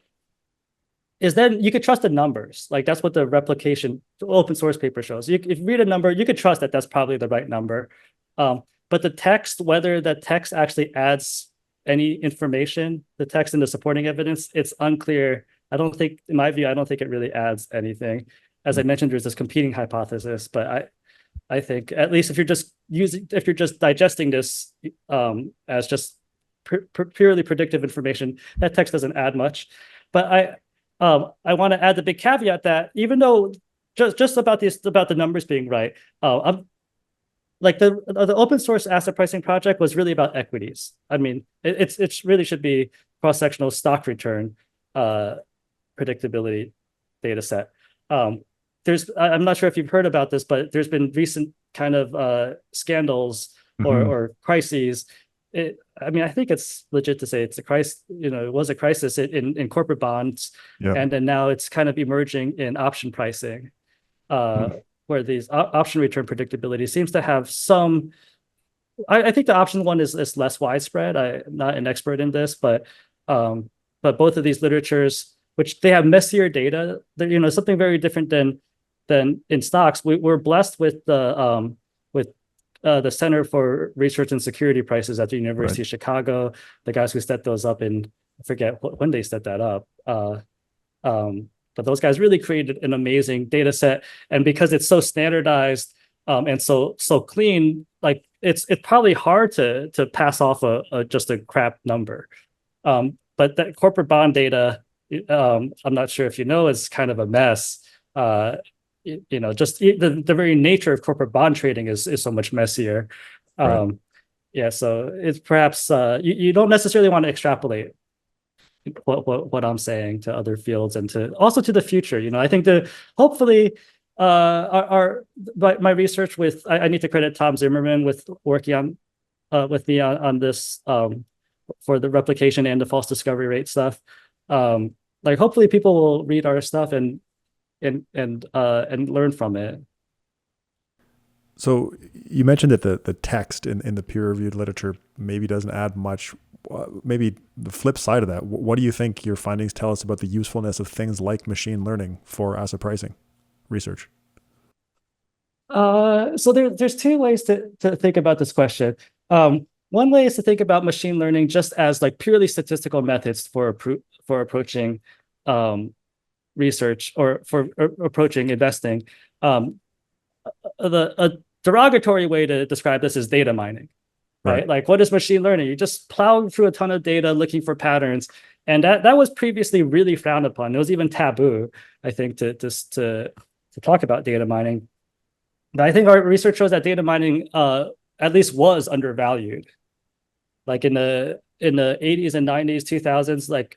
is then you could trust the numbers. That's what the replication open source paper shows. If you read a number, you could trust that that's probably the right number. But the text, whether the text actually adds any information, the text and the supporting evidence, it's unclear. I don't think, in my view, I don't think it really adds anything. As I mentioned, there's this competing hypothesis, but I think at least if you're just digesting this as just purely predictive information, that text doesn't add much. But I want to add the big caveat that even though just about the numbers being right, like the open source asset pricing project was really about equities. I mean, it really should be cross-sectional stock return predictability data set. I'm not sure if you've heard about this, but there's been recent kind of scandals or crises. I mean, I think it's legit to say it's a crisis. It was a crisis in corporate bonds, and then now it's kind of emerging in option pricing, where these option return predictability seems to have some. I think the option one is less widespread. I'm not an expert in this, but both of these literatures, which they have messier data, something very different than in stocks. We're blessed with the Center for Research and Security Prices at the University of Chicago. The guys who set those up I forget when they set that up. But those guys really created an amazing data set. And because it's so standardized and so clean, like it's probably hard to pass off just a crap number. But that corporate bond data, I'm not sure if is kind of a mess. Just the very nature of corporate bond trading is so much messier. So it's perhaps you don't necessarily want to extrapolate what I'm saying to other fields and also to the future. I think hopefully my research with I need to credit Tom Zimmerman with working on with me on this for the replication and the false discovery rate stuff. Like hopefully people will read our stuff and learn from it. So you mentioned that the text in the peer-reviewed literature maybe doesn't add much. Maybe the flip side of that, what do you think your findings tell us about the usefulness of things like machine learning for asset pricing research? So there's two ways to think about this question. One way is to think about machine learning just as like purely statistical methods for approaching research or for approaching investing. A derogatory way to describe this is data mining, right? Like what is machine learning? You just plow through a ton of data looking for patterns. And that was previously really frowned upon. It was even taboo, I think, to talk about data mining. But I think our research shows that data mining at least was undervalued. Like in the 80s and 90s, 2000s, like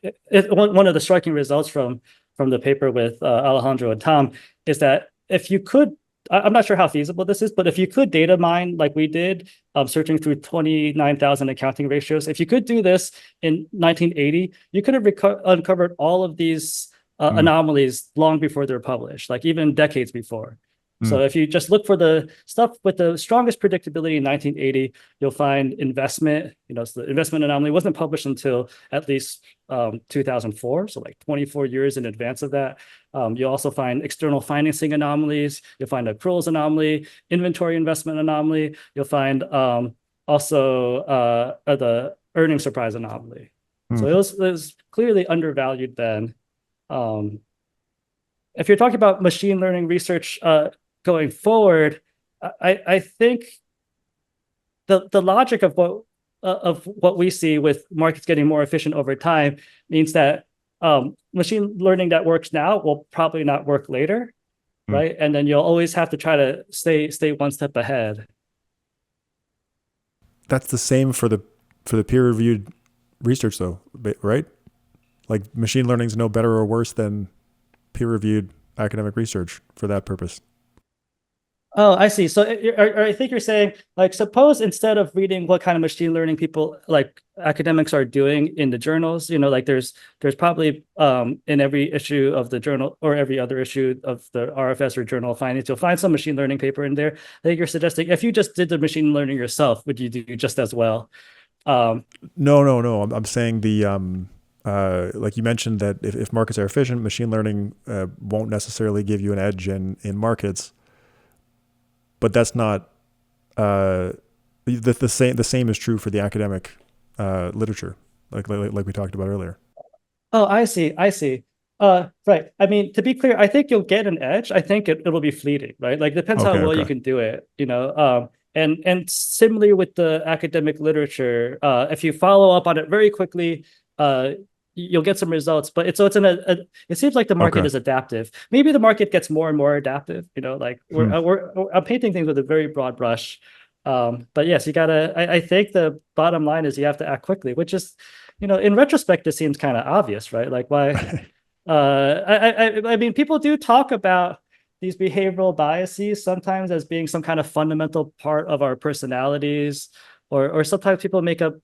one of the striking results from the paper with Alejandro and Tom is that if you could, I'm not sure how feasible this is, but if you could data mine like we did, searching through 29,000 accounting ratios, if you could do this in 1980, you could have uncovered all of these anomalies long before they're published, like even decades before. So if you just look for the stuff with the strongest predictability in 1980, you'll find investment. So the investment anomaly wasn't published until at least 2004, so like 24 years in advance of that. You'll also find external financing anomalies. You'll find accruals anomaly, inventory investment anomaly. You'll find also the earnings surprise anomaly. So it was clearly undervalued then. If you're talking about machine learning research going forward, I think the logic of what we see with markets getting more efficient over time means that machine learning that works now will probably not work later, right? And then you'll always have to try to stay one step ahead. That's the same for the peer-reviewed research, though, right? Like machine learning is no better or worse than peer-reviewed academic research for that purpose. Oh, I see. So I think you're saying, like, suppose instead of reading what kind of machine learning people like academics are doing in the journals, like there's probably in every issue of the journal or every other issue of the RFS or Journal of Finance, you'll find some machine learning paper in there. I think you're suggesting if you just did the machine learning yourself, would you do just as well? No. I'm saying like you mentioned that if markets are efficient, machine learning won't necessarily give you an edge in markets. But that's not the same is true for the academic literature. like we talked about earlier. Oh, I see. I see. Right. I mean, to be clear, I think you'll get an edge. I think it'll be fleeting, right? Like depends how Okay, well you okay. can do it, you know. And similarly with the academic literature, if you follow up on it very quickly, uh, you'll get some results. But it seems like the market Okay. is adaptive. Maybe the market gets more and more adaptive, you know, like Hmm. I'm painting things with a very broad brush. But yes, you gotta, I think the bottom line is you have to act quickly, which is, you know, in retrospect, it seems kind of obvious, right? Like why, I mean, people do talk about these behavioral biases sometimes as being some kind of fundamental part of our personalities, or sometimes people make up,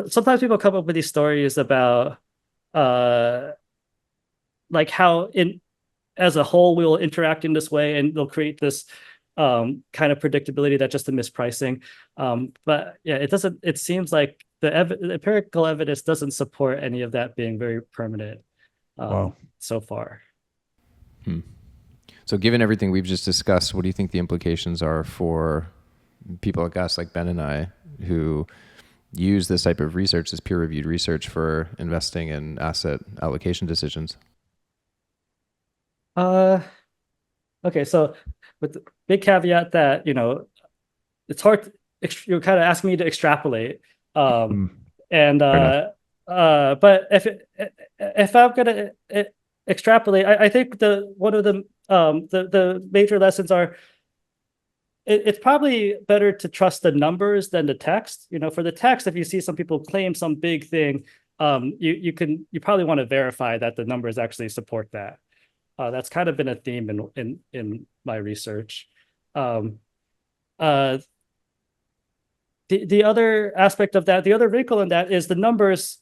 sometimes people come up with these stories about, uh, like how in as a whole we will interact in this way and they'll create this kind of predictability that's just a mispricing. But yeah, it seems like the empirical evidence doesn't support any of that being very permanent Wow. so far. So given everything we've just discussed, what do you think the implications are for people like us, like Ben and I, who use this type of research, this peer-reviewed research for investing in asset allocation decisions? Okay, so with the big caveat that, you know, it's hard, you're kind of asking me to extrapolate. Um, Hmm. and Fair enough. But if I'm gonna extrapolate, I think one of the major lessons are it's probably better to trust the numbers than the text. You know, for the text, if you see some people claim some big thing, you probably want to verify that the numbers actually support that. That's kind of been a theme in my research. Um, uh, the other aspect of that, the other wrinkle in that is the numbers.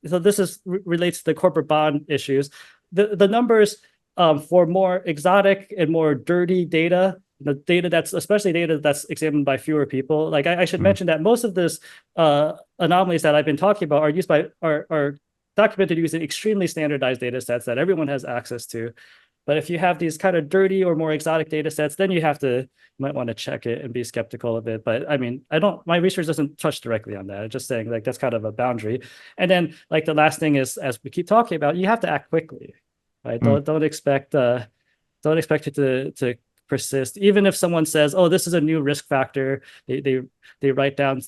So this is relates to the corporate bond issues. The numbers for more exotic and more dirty data, the data that's especially data that's examined by fewer people. Like I should Hmm. mention that most of this anomalies that I've been talking about are used by are documented using extremely standardized data sets that everyone has access to. But if you have these kind of dirty or more exotic data sets, then you might want to check it and be skeptical of it. But I mean, my research doesn't touch directly on that. It's just saying like that's kind of a boundary. And then like the last thing is, as we keep talking about, you have to act quickly, right? Hmm. Don't expect it to persist. Even if someone says, oh, this is a new risk factor, they write down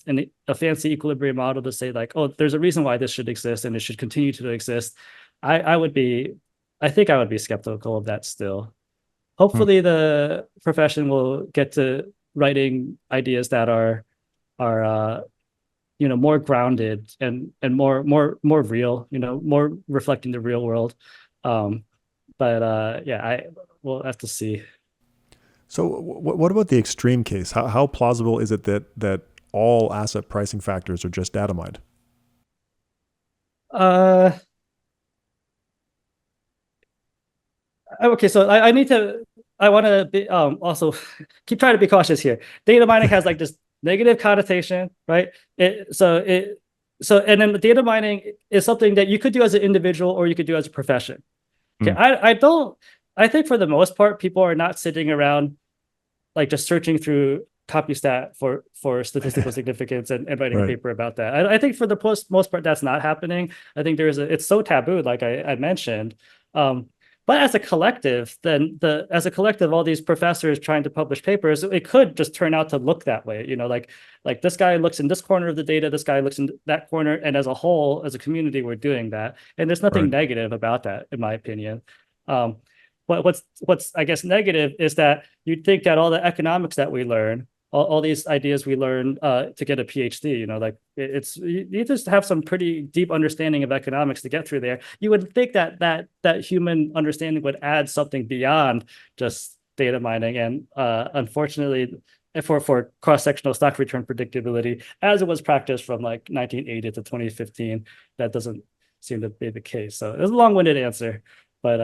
a fancy equilibrium model to say like, oh, there's a reason why this should exist and it should continue to exist. I would be I think I would be skeptical of that still. Hmm. Hopefully the profession will get to writing ideas that are you know, more grounded and more real, you know, more reflecting the real world. Um, but yeah, I we'll have to see. So what about the extreme case? How plausible is it that all asset pricing factors are just data mined? Uh, okay, so I want to be also keep trying to be cautious here. Data mining has like this negative connotation, right? And then the data mining is something that you could do as an individual or you could do as a profession. Okay, Hmm. I think for the most part people are not sitting around like just searching through CompuStat for statistical significance and writing a Right. paper about that. I think for the most part that's not happening. I think it's so taboo, like I mentioned. Um, but as a collective, all these professors trying to publish papers, it could just turn out to look that way. You know, like this guy looks in this corner of the data, this guy looks in that corner, and as a whole, as a community, we're doing that. And there's nothing Right. negative about that, in my opinion. Um, but what's I guess negative is that you'd think that all the economics that we learn, all these ideas we learn to get a PhD, you know, like it's you need to have some pretty deep understanding of economics to get through there. You would think that human understanding would add something beyond just data mining, and unfortunately, for cross-sectional stock return predictability, as it was practiced from like 1980 to 2015, that doesn't seem to be the case. So it was a long-winded answer, but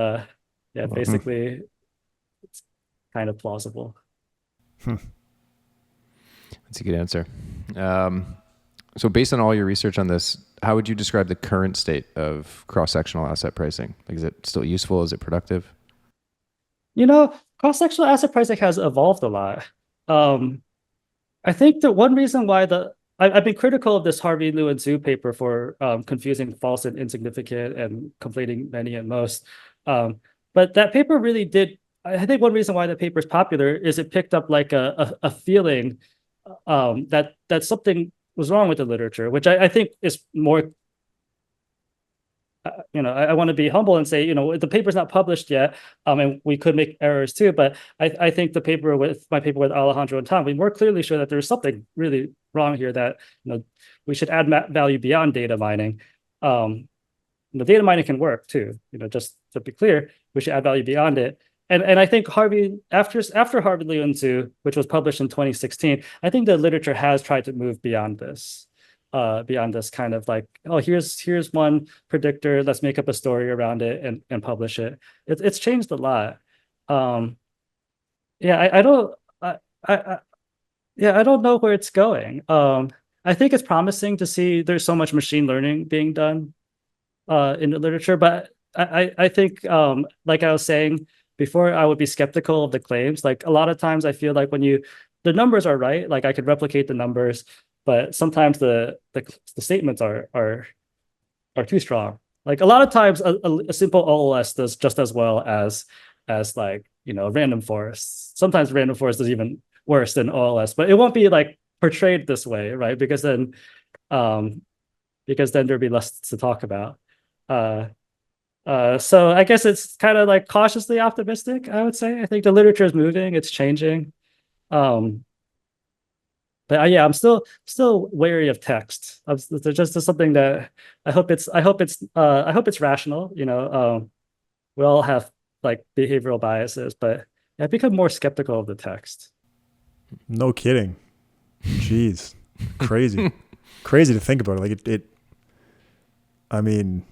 yeah, Well, basically, it's kind of plausible. That's a good answer. So based on all your research on this, how would you describe the current state of cross-sectional asset pricing? Like, is it still useful? Is it productive? You know, cross-sectional asset pricing has evolved a lot. I think the one reason why I've been critical of this Harvey, Liu, and Zhu paper for confusing false and insignificant and conflating many and most. But that paper really did. I think one reason why the paper is popular is it picked up like a feeling that something was wrong with the literature, which I think is more. I want to be humble and say, the paper's not published yet, and we could make errors too. But I think my paper with Alejandro and Tom, we more clearly show that there's something really wrong here. That we should add value beyond data mining. The data mining can work too. Just to be clear, we should add value beyond it. And I think after Harvey, Liu, and Zhu, which was published in 2016, I think the literature has tried to move beyond this. Beyond this kind of like, oh, here's one predictor, let's make up a story around it and publish it. It's changed a lot. I don't know where it's going. I think it's promising to see there's so much machine learning being done in the literature, but I think like I was saying before, I would be skeptical of the claims. Like a lot of times I feel like when the numbers are right, like I could replicate the numbers, but sometimes the statements are too strong. Like a lot of times a simple OLS does just as well as like random forest. Sometimes random forest is even worse than OLS, but it won't be like portrayed this way, right? Because then there'd be less to talk about. So I guess it's kind of like cautiously optimistic, I would say. I think the literature is moving, it's changing. But I'm still wary of text. There's just something that I hope it's rational. We all have like behavioral biases, but I've become more skeptical of the text. No kidding. Jeez, crazy, crazy to think about it. Like I mean,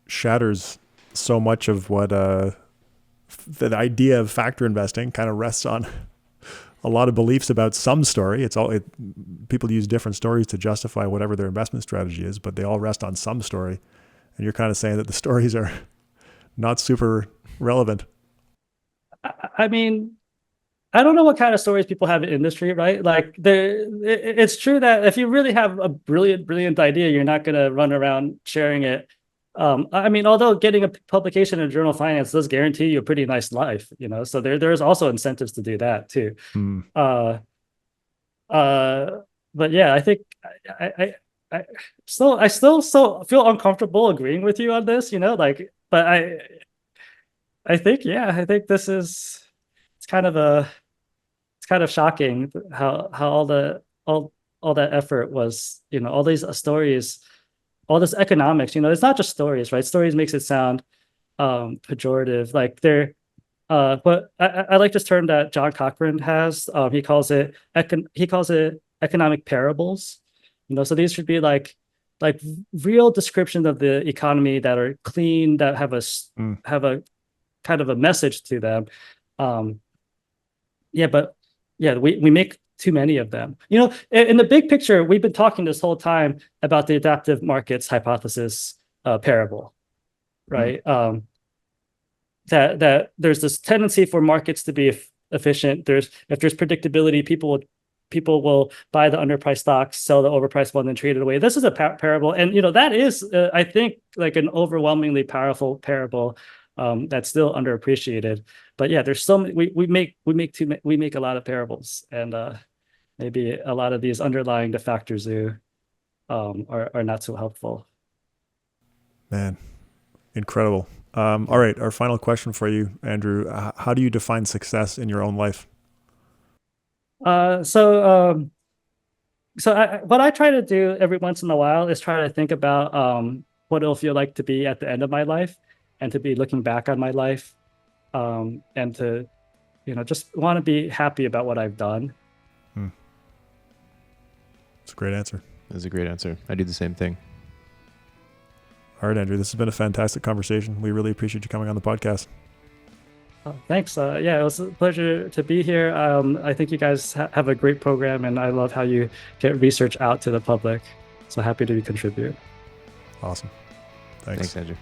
shatters so much of what the idea of factor investing kind of rests on. A lot of beliefs about some story. People use different stories to justify whatever their investment strategy is, but they all rest on some story. And you're kind of saying that the stories are not super relevant. I mean, I don't know what kind of stories people have in industry, right? Like it's true that if you really have a brilliant idea, you're not going to run around sharing it. I mean, although getting a publication in Journal of Finance does guarantee you a pretty nice life, so there's also incentives to do that too. But yeah, I think I still feel uncomfortable agreeing with you on this, but I think this is it's kind of shocking how all that effort was, all these stories. All this economics, it's not just stories, right? Stories makes it sound pejorative. Like but I like this term that John Cochran has. He calls it economic parables. So these should be like real descriptions of the economy that are clean, that have a kind of a message to them. We make too many of them. In the big picture, we've been talking this whole time about the adaptive markets hypothesis parable, right? That there's this tendency for markets to be efficient. If there's predictability, people will buy the underpriced stocks, sell the overpriced one, and trade it away. This is a parable, and that is, I think, like an overwhelmingly powerful parable that's still underappreciated. But yeah, there's so many, we make a lot of parables, and maybe a lot of these underlying the factors are not so helpful. Man, incredible. All right, our final question for you, Andrew. How do you define success in your own life? What I try to do every once in a while is try to think about what it'll feel like to be at the end of my life, and to be looking back on my life, and to just want to be happy about what I've done. It's a great answer. That's a great answer. I do the same thing. All right, Andrew, this has been a fantastic conversation. We really appreciate you coming on the podcast. Thanks. It was a pleasure to be here. I think you guys have a great program, and I love how you get research out to the public. So happy to contribute. Awesome. Thanks, Andrew.